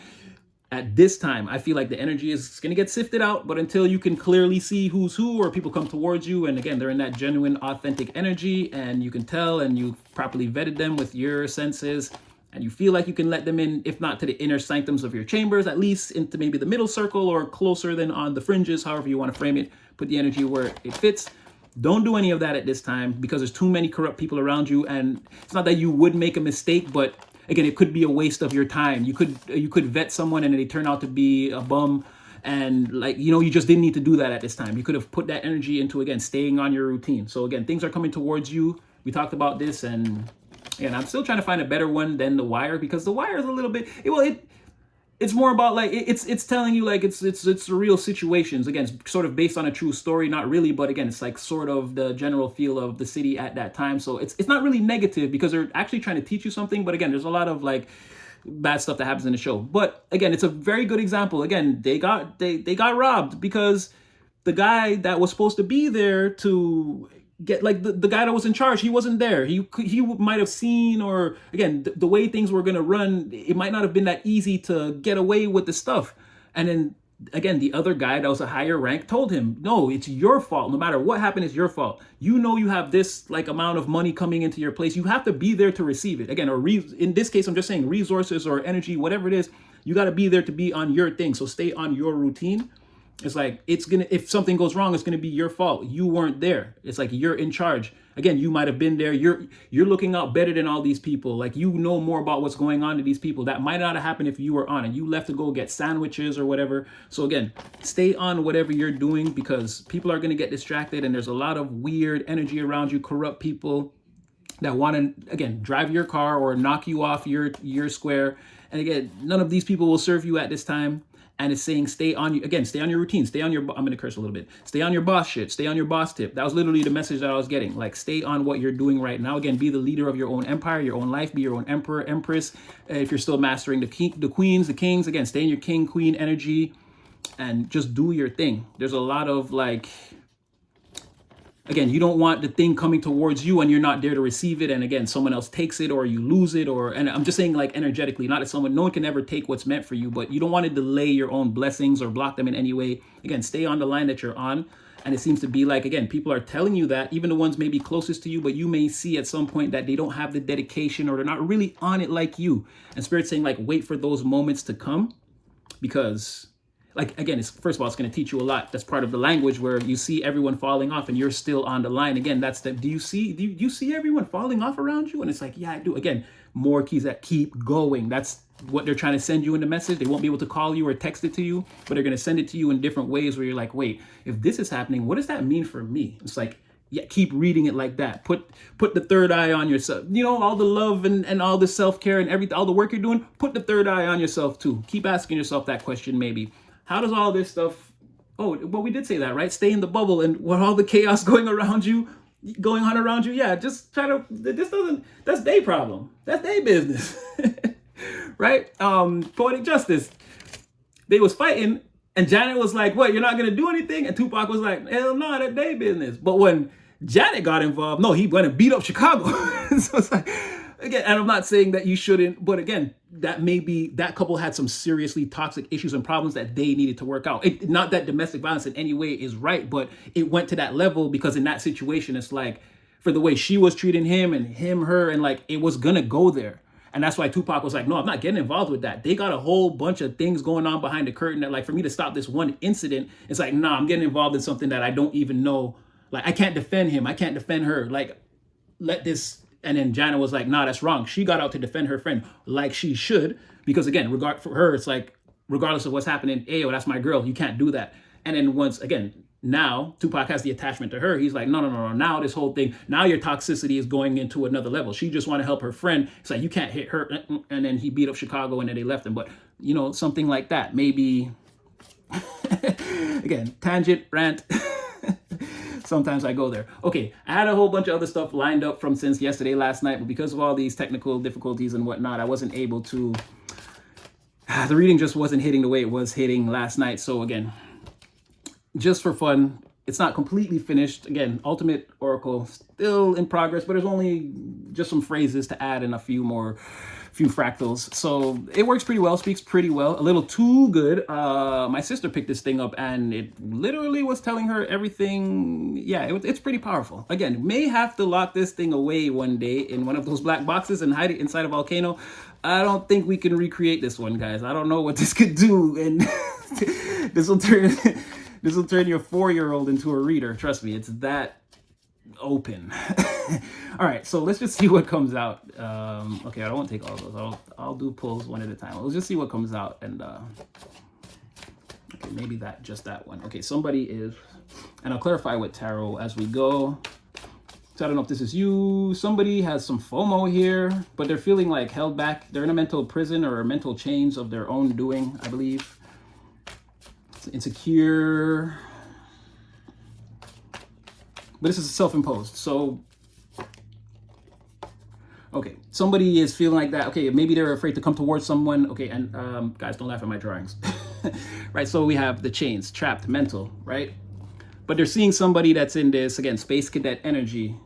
At this time, I feel like the energy is going to get sifted out, but until you can clearly see who's who, or people come towards you, and again, they're in that genuine, authentic energy, and you can tell, and you properly vetted them with your senses, and you feel like you can let them in, if not to the inner sanctums of your chambers, at least into maybe the middle circle or closer than on the fringes, however you want to frame it. Put the energy where it fits. Don't do any of that at this time, because there's too many corrupt people around you, and it's not that you would make a mistake, but again, it could be a waste of your time. You could vet someone and they turn out to be a bum, and you just didn't need to do that at this time. You could have put that energy into, again, staying on your routine. So again, things are coming towards you. We talked about this, and I'm still trying to find a better one than The Wire, because The Wire is a little bit, it's more about like it's telling you like it's real situations, again, sort of based on a true story, not really, but again, it's like sort of the general feel of the city at that time. So it's not really negative, because they're actually trying to teach you something, but again, there's a lot of like bad stuff that happens in the show. But again, it's a very good example. Again, they got robbed, because the guy that was supposed to be there to get, like, the guy that was in charge, he wasn't there. He might have seen, or again, the way things were going to run, it might not have been that easy to get away with the stuff. And then again, the other guy that was a higher rank told him, no, it's your fault. No matter what happened, it's your fault. You know, you have this like amount of money coming into your place. You have to be there to receive it. Again, in this case, I'm just saying resources or energy, whatever it is, you got to be there to be on your thing. So stay on your routine. It's like, if something goes wrong, it's gonna be your fault. You weren't there. It's like you're in charge. Again, you might have been there. You're looking out better than all these people. Like, you know more about what's going on to these people. That might not have happened if you were on it. You left to go get sandwiches or whatever. So again, stay on whatever you're doing, because people are gonna get distracted, and there's a lot of weird energy around you, corrupt people that want to, again, drive your car or knock you off your square. And again, none of these people will serve you at this time. And it's saying stay on your routine, stay on your, I'm going to curse a little bit, stay on your boss shit, stay on your boss tip. That was literally the message that I was getting. Like, stay on what you're doing right now. Again, be the leader of your own empire, your own life, be your own emperor, empress. If you're still mastering the queens, the kings, again, stay in your king, queen energy, and just do your thing. There's a lot of like, again, you don't want the thing coming towards you and you're not there to receive it. And again, someone else takes it or you lose it, and I'm just saying like energetically, not as someone, no one can ever take what's meant for you, but you don't want to delay your own blessings or block them in any way. Again, stay on the line that you're on. And it seems to be like, again, people are telling you that, even the ones maybe closest to you, but you may see at some point that they don't have the dedication or they're not really on it like you. And Spirit's saying like, wait for those moments to come, because like, again, first of all, it's going to teach you a lot. That's part of the language where you see everyone falling off and you're still on the line. Again, that's the, do you see everyone falling off around you? And it's like, yeah, I do. Again, more keys that keep going. That's what they're trying to send you in the message. They won't be able to call you or text it to you, but they're going to send it to you in different ways where you're like, wait, if this is happening, what does that mean for me? It's like, yeah, keep reading it like that. Put the third eye on yourself. You know, all the love and all the self-care and everything, all the work you're doing, put the third eye on yourself too. Keep asking yourself that question maybe. How does all this stuff, well, we did say that, right? Stay in the bubble, and with all the chaos going on around you, yeah, just try to, that's their problem. That's their business, right? Poetic Justice, they was fighting, and Janet was like, what, you're not going to do anything? And Tupac was like, hell no, that's their business. But when Janet got involved, no, he went and beat up Chicago. So it's like, again, and I'm not saying that you shouldn't, but again, that maybe that couple had some seriously toxic issues and problems that they needed to work out. Not that domestic violence in any way is right, but it went to that level because in that situation, it's like, for the way she was treating him and her, and like, it was gonna go there. And that's why Tupac was like, no, I'm not getting involved with that. They got a whole bunch of things going on behind the curtain that, like, for me to stop this one incident, it's like, nah, I'm getting involved in something that I don't even know. Like, I can't defend him. I can't defend her. Like, let this. And then Janet was like, nah, that's wrong. She got out to defend her friend like she should. Because again, for her, it's like, regardless of what's happening, ayo, that's my girl. You can't do that. And then once again, now Tupac has the attachment to her. He's like, no. Now this whole thing, now your toxicity is going into another level. She just want to help her friend. It's like, you can't hit her. And then he beat up Chicago and then they left him. But, you know, something like that. Maybe, again, tangent, rant. Sometimes I go there. Okay, I had a whole bunch of other stuff lined up from since yesterday, last night, but because of all these technical difficulties and whatnot, I wasn't able to, the reading just wasn't hitting the way it was hitting last night. So again, just for fun, it's not completely finished. Again, Ultimate Oracle still in progress, but there's only just some phrases to add and a few fractals. So it works pretty well, speaks pretty well, a little too good. My sister picked this thing up and it literally was telling her everything. Yeah, it's pretty powerful. Again, may have to lock this thing away one day in one of those black boxes and hide it inside a volcano. I don't think we can recreate this one, guys. I don't know what this could do. And this will turn your 4-year-old into a reader. Trust me, it's that open. All right, so let's just see what comes out. Okay, I don't want to take all of those. I'll do pulls one at a time. Let's just see what comes out. And okay, maybe just that one. Okay, somebody is, and I'll clarify with tarot as we go. So I don't know if this is you. Somebody has some FOMO here, but they're feeling like held back. They're in a mental prison or mental chains of their own doing, I believe. It's insecure. But this is self-imposed. So, okay, somebody is feeling like that. Okay, maybe they're afraid to come towards someone. Okay, and guys, don't laugh at my drawings. Right, so we have the chains, trapped, mental, right? But they're seeing somebody that's in this, again, space cadet energy,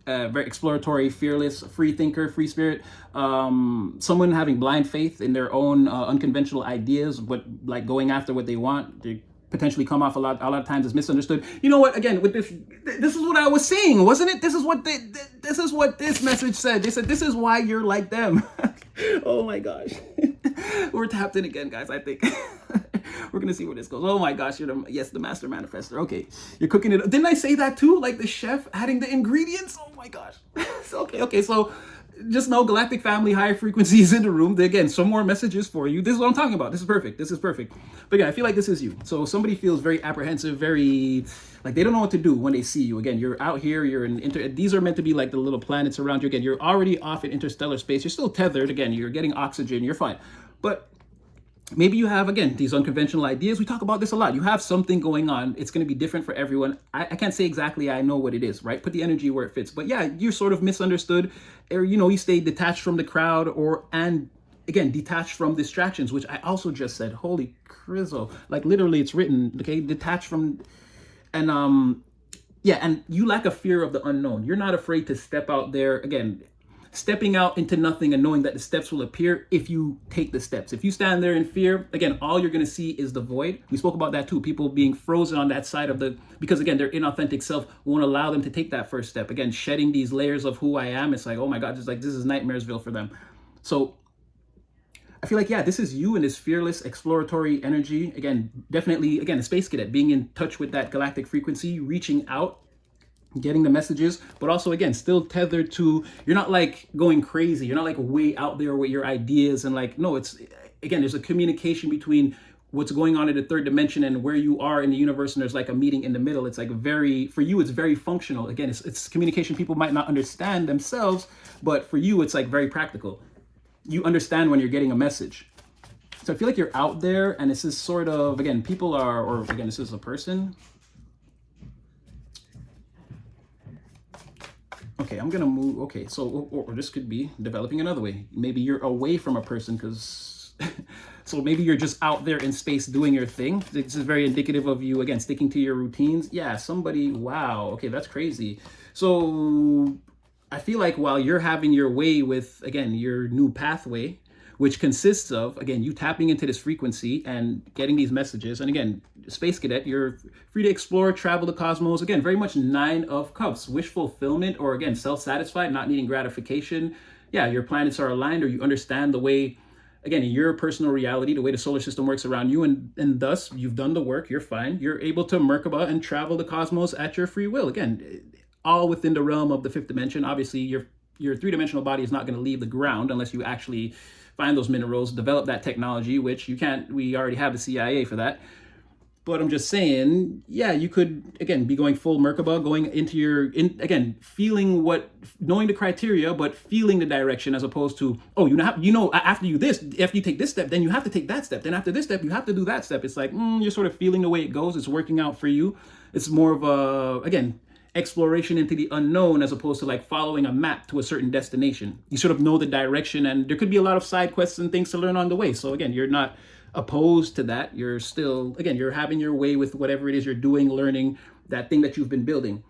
very exploratory, fearless, free thinker, free spirit, someone having blind faith in their own unconventional ideas, but like going after what they want. They potentially come off a lot of times as misunderstood. You know what? Again, with this is what I was saying, wasn't it? This is what this message said. They said this is why you're like them. Oh my gosh, we're tapped in again, guys. I think. We're gonna see where this goes. Oh my gosh, you're the master manifester. Okay, you're cooking it up. Didn't I say that too? Like the chef adding the ingredients. Oh my gosh. Okay. So just know Galactic family, high frequencies in the room. Again, some more messages for you. This is what I'm talking about. This is perfect. But yeah, I feel like this is you. So somebody feels very apprehensive, very like they don't know what to do when they see you. Again, you're out here. You're in these are meant to be like the little planets around you. Again, you're already off in interstellar space. You're still tethered. Again, you're getting oxygen. You're fine. But maybe you have, again, these unconventional ideas. We talk about this a lot. You have something going on. It's going to be different for everyone. I can't say exactly I know what it is, right? Put the energy where it fits. But yeah, you're sort of misunderstood, or, you know, you stay detached from the crowd, and again, detached from distractions, which I also just said. Holy Crizzle. Like literally it's written, okay, detached from, and yeah, and you lack a fear of the unknown. You're not afraid to step out there. Again, stepping out into nothing and knowing that the steps will appear if you take the steps. If you stand there in fear, again, all you're going to see is the void. We spoke about that too. People being frozen on that side of the, because again, their inauthentic self won't allow them to take that first step. Again, shedding these layers of who I am. It's like, oh my God, just like this is nightmaresville for them. So I feel like, yeah, this is you in this fearless exploratory energy. Again, definitely, again, a space cadet, being in touch with that galactic frequency, reaching out, getting the messages, but also, again, still tethered to, you're not like going crazy. You're not like way out there with your ideas and like, no, it's, again, there's a communication between what's going on in the third dimension and where you are in the universe. And there's like a meeting in the middle. It's like very, for you, it's very functional. Again, it's communication people might not understand themselves, but for you, it's like very practical. You understand when you're getting a message. So I feel like you're out there and this is sort of, again, people are, or again, this is a person. Okay, I'm gonna move, okay, so, or this could be developing another way. Maybe you're away from a person because, so maybe you're just out there in space doing your thing. This is very indicative of you, again, sticking to your routines. Yeah, somebody, wow, okay, that's crazy. So I feel like while you're having your way with, again, your new pathway, which consists of, again, you tapping into this frequency and getting these messages. And again, Space Cadet, you're free to explore, travel the cosmos. Again, very much 9 of Cups, wish fulfillment, or again, self-satisfied, not needing gratification. Yeah, your planets are aligned, or you understand the way, again, your personal reality, the way the solar system works around you, and thus you've done the work, you're fine. You're able to Merkaba and travel the cosmos at your free will. Again, all within the realm of the 5th dimension. Obviously, your 3-dimensional body is not going to leave the ground unless you actually find those minerals, develop that technology, which you can't, we already have the CIA for that. But I'm just saying, yeah, you could, again, be going full Merkaba, going into your, again, feeling what, knowing the criteria, but feeling the direction as opposed to, oh, after you take this step, then you have to take that step. Then after this step, you have to do that step. It's like, you're sort of feeling the way it goes. It's working out for you. It's more of a, again, exploration into the unknown as opposed to like following a map to a certain destination. You sort of know the direction and there could be a lot of side quests and things to learn on the way. So again, you're not opposed to that. You're still, again, you're having your way with whatever it is you're doing, learning that thing that you've been building.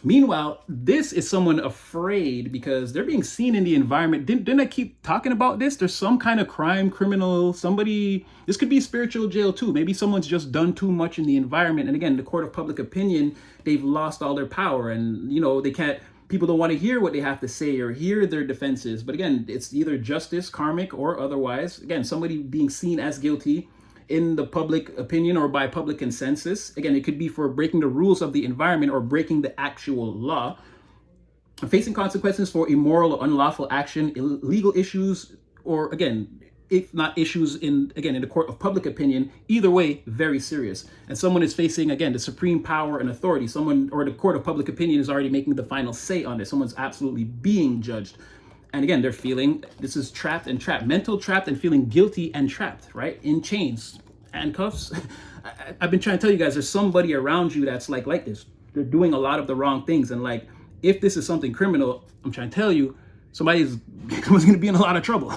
Meanwhile, this is someone afraid because they're being seen in the environment. Didn't I keep talking about this? There's some kind of crime, criminal, somebody, this could be spiritual jail too. Maybe someone's just done too much in the environment. And again, the court of public opinion, they've lost all their power and, they can't, people don't want to hear what they have to say or hear their defenses. But again, it's either justice, karmic, or otherwise. Again, somebody being seen as guilty in the public opinion or by public consensus. Again, it could be for breaking the rules of the environment or breaking the actual law, facing consequences for immoral or unlawful action, illegal issues, or again, if not issues in the court of public opinion, either way, very serious. And someone is facing, again, the supreme power and authority. Someone, or the court of public opinion is already making the final say on this. Someone's absolutely being judged. And again, they're feeling, this is trapped, mental trapped and feeling guilty and trapped, right? In chains, handcuffs. I've been trying to tell you guys, there's somebody around you that's like this. They're doing a lot of the wrong things. And like, if this is something criminal, I'm trying to tell you, someone's going to be in a lot of trouble.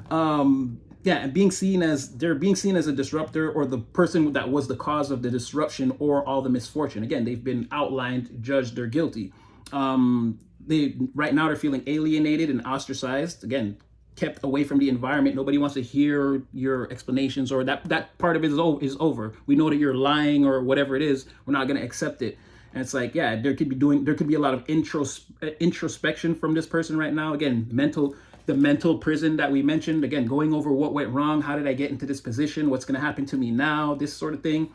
Yeah, and they're being seen as a disruptor or the person that was the cause of the disruption or all the misfortune. Again, they've been outlined, judged, they're guilty. Right now they're feeling alienated and ostracized. Again, kept away from the environment. Nobody wants to hear your explanations, or that part of it is over. We know that you're lying or whatever it is. We're not going to accept it. And it's like, yeah, there could be a lot of introspection from this person right now. Again, the mental prison that we mentioned. Again, going over what went wrong. How did I get into this position? What's going to happen to me now? This sort of thing.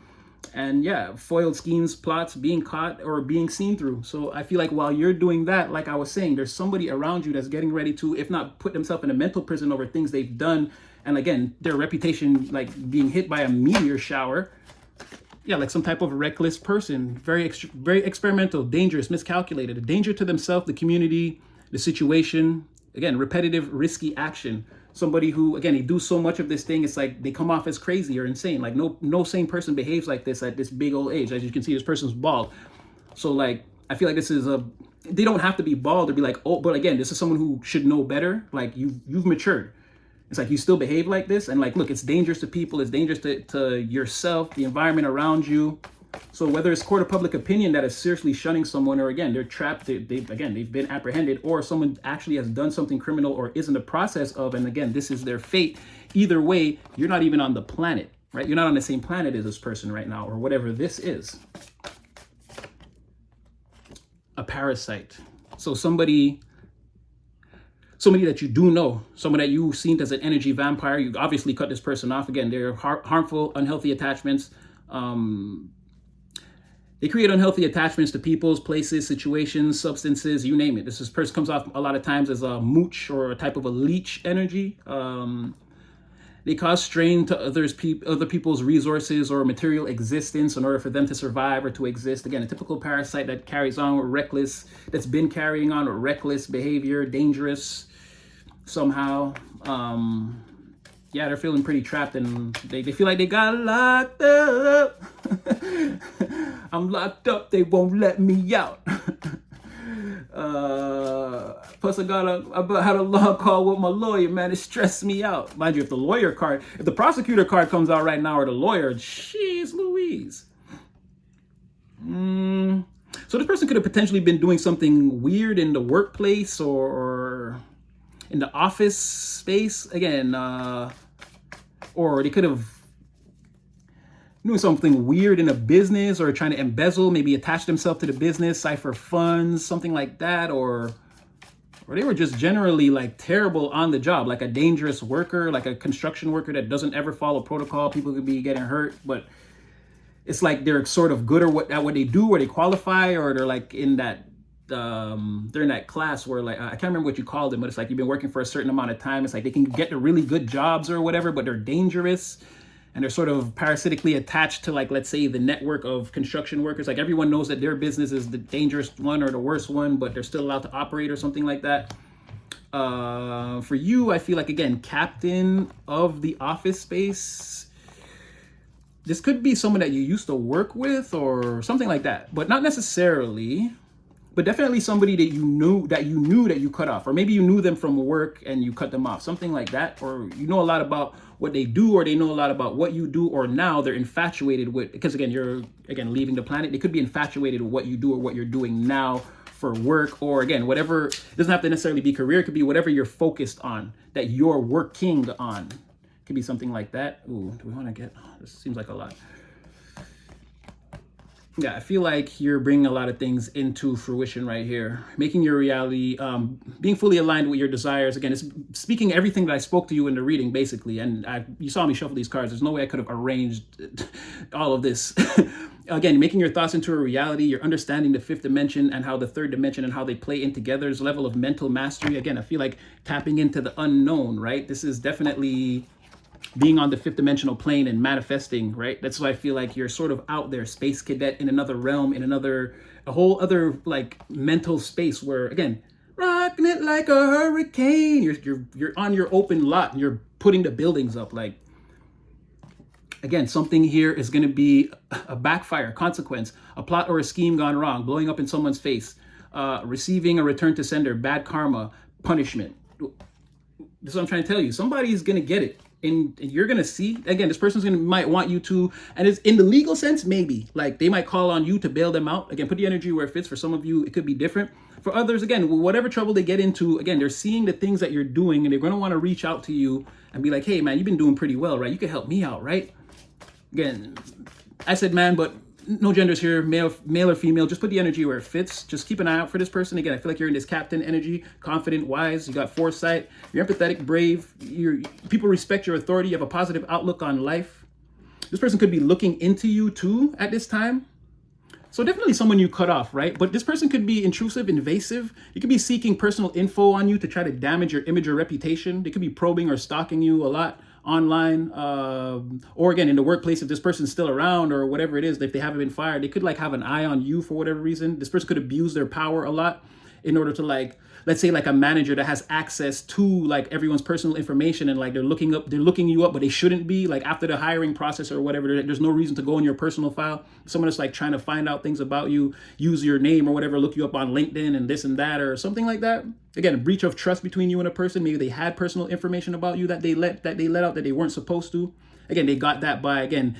And yeah, foiled schemes, plots, being caught or being seen through. So I feel like while you're doing that, like I was saying, there's somebody around you that's getting ready to, if not put themselves in a mental prison over things they've done. And again, their reputation like being hit by a meteor shower. Yeah, like some type of reckless person, very experimental, dangerous, miscalculated, a danger to themselves, the community, the situation. Again, repetitive, risky action. Somebody who, again, they do so much of this thing, it's like they come off as crazy or insane. Like no sane person behaves like this at this big old age. As you can see, this person's bald. So like, I feel like this is they don't have to be bald to be like, oh, but again, this is someone who should know better. Like you've matured. It's like you still behave like this. And like, look, it's dangerous to people. It's dangerous to yourself, the environment around you. So whether it's court of public opinion that is seriously shunning someone, or again, they're trapped, they've been apprehended, or someone actually has done something criminal or is in the process of, and again, this is their fate. Either way, you're not even on the planet, right? You're not on the same planet as this person right now, or whatever this is. A parasite. So somebody that you do know, someone that you've seen as an energy vampire, you obviously cut this person off. Again, they're harmful, unhealthy attachments. They create unhealthy attachments to peoples, places, situations, substances, you name it. This person comes off a lot of times as a mooch or a type of a leech energy. They cause strain to other people's resources or material existence in order for them to survive or to exist. Again, a typical parasite that carries on with that's been carrying on with reckless behavior, dangerous somehow. Yeah, they're feeling pretty trapped, and they feel like they got locked up. I'm locked up, they won't let me out. Plus I had a long call with my lawyer, man. It stressed me out. Mind you, if the prosecutor card comes out right now, or the lawyer, jeez Louise. So this person could have potentially been doing something weird in the workplace or in the office space. Again, or they could have doing something weird in a business, or trying to embezzle, maybe attach themselves to the business, cipher funds, something like that, or they were just generally like terrible on the job, like a dangerous worker, like a construction worker that doesn't ever follow protocol. People could be getting hurt, but it's like they're sort of good at what they do, or they qualify, or they're like in that they're in that class where, like, I can't remember what you called them, but it's like you've been working for a certain amount of time. It's like they can get to really good jobs or whatever, but they're dangerous. And they're sort of parasitically attached to, like, let's say the network of construction workers. Like everyone knows that their business is the dangerous one or the worst one, but they're still allowed to operate or something like that. For you, I feel like, again, captain of the office space. This could be someone that you used to work with or something like that, but not necessarily. But definitely somebody that you knew that you cut off, or maybe you knew them from work and you cut them off, something like that. Or you know a lot about what they do, or they know a lot about what you do, or now they're infatuated with, because again, you're leaving the planet. They could be infatuated with what you do or what you're doing now for work, or again, whatever. It doesn't have to necessarily be career. It could be whatever you're focused on, that you're working on. It could be something like that. Ooh, do we want to get? This seems like a lot. Yeah, I feel like you're bringing a lot of things into fruition right here, making your reality, being fully aligned with your desires. Again, it's speaking everything that I spoke to you in the reading, basically. And you saw me shuffle these cards. There's no way I could have arranged all of this. Again, making your thoughts into a reality. You're understanding the fifth dimension and how the third dimension and how they play in together. There's a level of mental mastery. Again, I feel like tapping into the unknown, right? This is definitely being on the fifth dimensional plane and manifesting, right? That's why I feel like you're sort of out there, space cadet, in another realm, in a whole other like mental space where, again, rocking it like a hurricane. You're on your open lot and you're putting the buildings up. Like, again, something here is going to be a backfire, consequence, a plot or a scheme gone wrong, blowing up in someone's face, receiving a return to sender, bad karma, punishment. This is what I'm trying to tell you. Somebody's going to get it. And you're going to see, again, this person's might want you to, and it's in the legal sense, maybe, like they might call on you to bail them out. Again, put the energy where it fits. For some of you, it could be different. For others, again, whatever trouble they get into, again, they're seeing the things that you're doing and they're going to want to reach out to you and be like, hey, man, you've been doing pretty well, right? You could help me out, right? Again, I said man, but no genders here, male or female. Just put the energy where it fits. Just keep an eye out for this person. Again, I feel like you're in this captain energy, confident, wise. You got foresight. You're empathetic, brave. People respect your authority. You have a positive outlook on life. This person could be looking into you too at this time. So definitely someone you cut off, right? But this person could be intrusive, invasive. You could be seeking personal info on you to try to damage your image or reputation. They could be probing or stalking you a lot online, or again in the workplace, if this person's still around or whatever it is, if they haven't been fired, they could like have an eye on you for whatever reason. This person could abuse their power a lot in order to, like, let's say like a manager that has access to like everyone's personal information, and like they're looking you up, but they shouldn't be, like after the hiring process or whatever, there's no reason to go in your personal file. Someone that's like trying to find out things about you, use your name or whatever, look you up on LinkedIn and this and that or something like that. Again, a breach of trust between you and a person. Maybe they had personal information about you that they let out that they weren't supposed to. again, they got that by, again,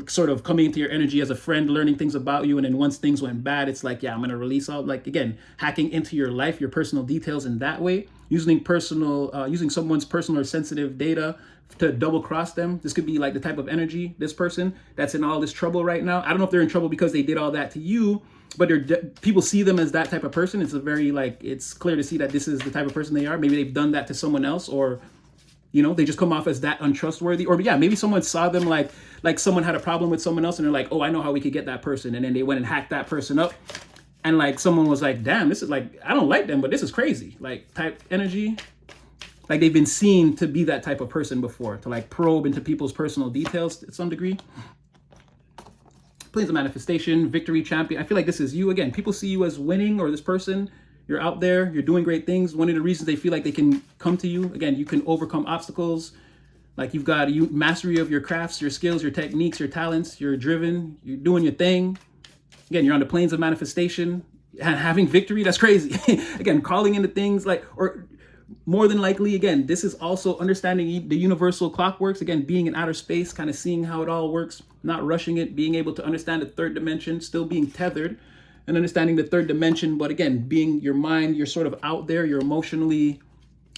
sort of coming into your energy as a friend, learning things about you. And then once things went bad, it's like, yeah, I'm going to release all, like, again, hacking into your life, your personal details in that way, using someone's personal or sensitive data to double cross them. This could be like the type of energy, this person that's in all this trouble right now. I don't know if they're in trouble because they did all that to you, but people see them as that type of person. It's a very, like, it's clear to see that this is the type of person they are. Maybe they've done that to someone else, or, you know, they just come off as that untrustworthy. Or yeah, maybe someone saw them like someone had a problem with someone else and they're like, oh, I know how we could get that person. And then they went and hacked that person up. And like someone was like, damn, this is like, I don't like them, but this is crazy. Like type energy. Like they've been seen to be that type of person before, to like probe into people's personal details to some degree. Planes of manifestation, victory champion. I feel like this is you. Again, people see you as winning, or this person, you're out there, you're doing great things. One of the reasons they feel like they can come to you, again, you can overcome obstacles. Like you've got mastery of your crafts, your skills, your techniques, your talents, you're driven, you're doing your thing. Again, you're on the planes of manifestation, having victory. That's crazy. Again, calling into things like, or more than likely, again, this is also understanding the universal clockworks. Again, being in outer space, kind of seeing how it all works, not rushing it, being able to understand the third dimension, still being tethered and understanding the third dimension. But again, being your mind, you're sort of out there, you're emotionally,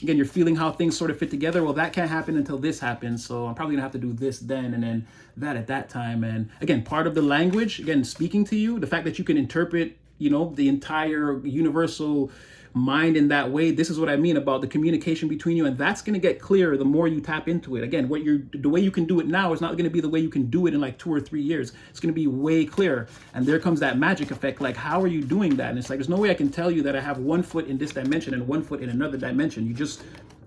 again, you're feeling how things sort of fit together. Well, that can't happen until this happens. So I'm probably gonna have to do this then, and then that at that time. And again, part of the language, again, speaking to you, the fact that you can interpret, you know, the entire universal mind in that way. This is what I mean about the communication between you, and that's going to get clearer the more you tap into it. Again, the way you can do it now is not going to be the way you can do it in like 2 or 3 years. It's going to be way clearer. And there comes that magic effect. Like, how are you doing that? And it's like, there's no way I can tell you that I have 1 foot in this dimension and 1 foot in another dimension.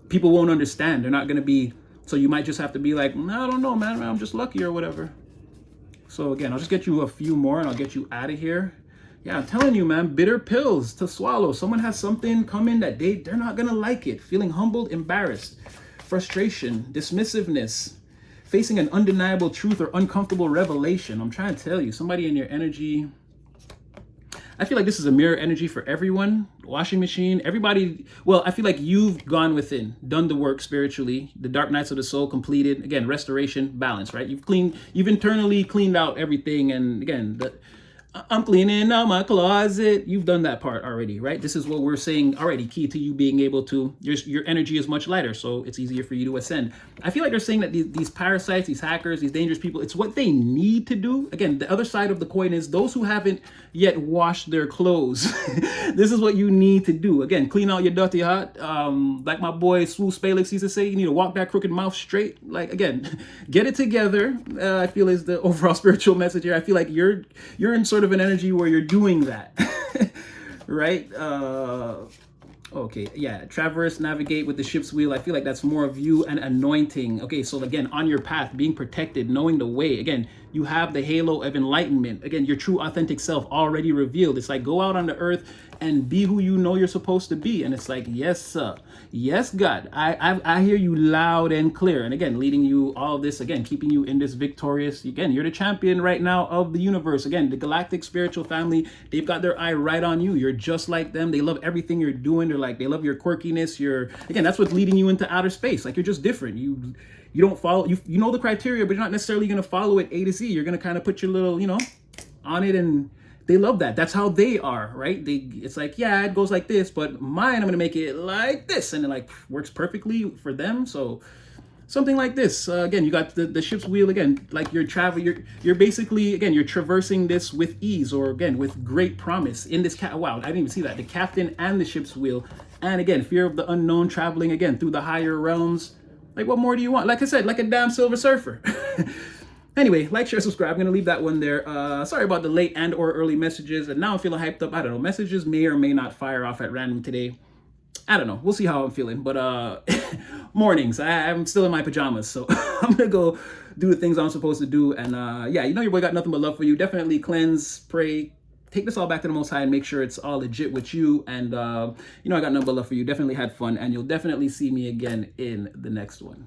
People won't understand. They're not going to be, so you might just have to be like, no, I don't know, man, I'm just lucky or whatever. So again, I'll just get you a few more and I'll get you out of here. Yeah, I'm telling you, man, bitter pills to swallow. Someone has something coming that they're not going to like it. Feeling humbled, embarrassed, frustration, dismissiveness, facing an undeniable truth or uncomfortable revelation. I'm trying to tell you, somebody in your energy. I feel like this is a mirror energy for everyone. Washing machine, everybody. Well, I feel like you've gone within, done the work spiritually, the dark nights of the soul completed. Again, restoration, balance, right? You've internally cleaned out everything. And again, I'm cleaning out my closet. You've done that part already, right? This is what we're saying already. Key to you being able to, your energy is much lighter, so it's easier for you to ascend. I feel like they're saying that these parasites, these hackers, these dangerous people, it's what they need to do. Again, the other side of the coin is those who haven't yet washed their clothes. This is what you need to do. Again, clean out your dirty heart. Like my boy Swoo Spalix used to say, you need to walk that crooked mouth straight. Like, again, get it together. I feel is the overall spiritual message here. I feel like you're in sort of an energy where you're doing that. Right? Okay, yeah, traverse, navigate with the ship's wheel. I feel like that's more of you and anointing. Okay, so again, on your path, being protected, knowing the way. Again, you have the halo of enlightenment. Again, your true authentic self already revealed. It's like, go out on the earth and be who you know you're supposed to be. And it's like, yes, sir. Yes, God. I hear you loud and clear. And again, leading you all this, again, keeping you in this victorious. Again, you're the champion right now of the universe. Again, the galactic spiritual family, they've got their eye right on you. You're just like them. They love everything you're doing. They love your quirkiness. Again, that's what's leading you into outer space. Like, you're just different. You don't follow, you know the criteria, but you're not necessarily going to follow it A to Z. You're going to kind of put your little, on it, and they love that. That's how they are, right? It's like, yeah, it goes like this, but mine, I'm going to make it like this. And it like works perfectly for them. So something like this. Again, you got the ship's wheel. Again, like you're traveling, you're basically, again, you're traversing this with ease, or again, with great promise in this wow, I didn't even see that. The captain and the ship's wheel. And again, fear of the unknown, traveling again through the higher realms. Like, what more do you want? Like I said, like a damn Silver Surfer. Anyway, like, share, subscribe. I'm going to leave that one there. Sorry about the late and or early messages. And now I'm feeling hyped up. I don't know. Messages may or may not fire off at random today. I don't know. We'll see how I'm feeling. But mornings, I'm still in my pajamas. So I'm going to go do the things I'm supposed to do. And yeah, your boy got nothing but love for you. Definitely cleanse, pray, take this all back to the Most High and make sure it's all legit with you. And, I got nothing but love for you. Definitely had fun. And you'll definitely see me again in the next one.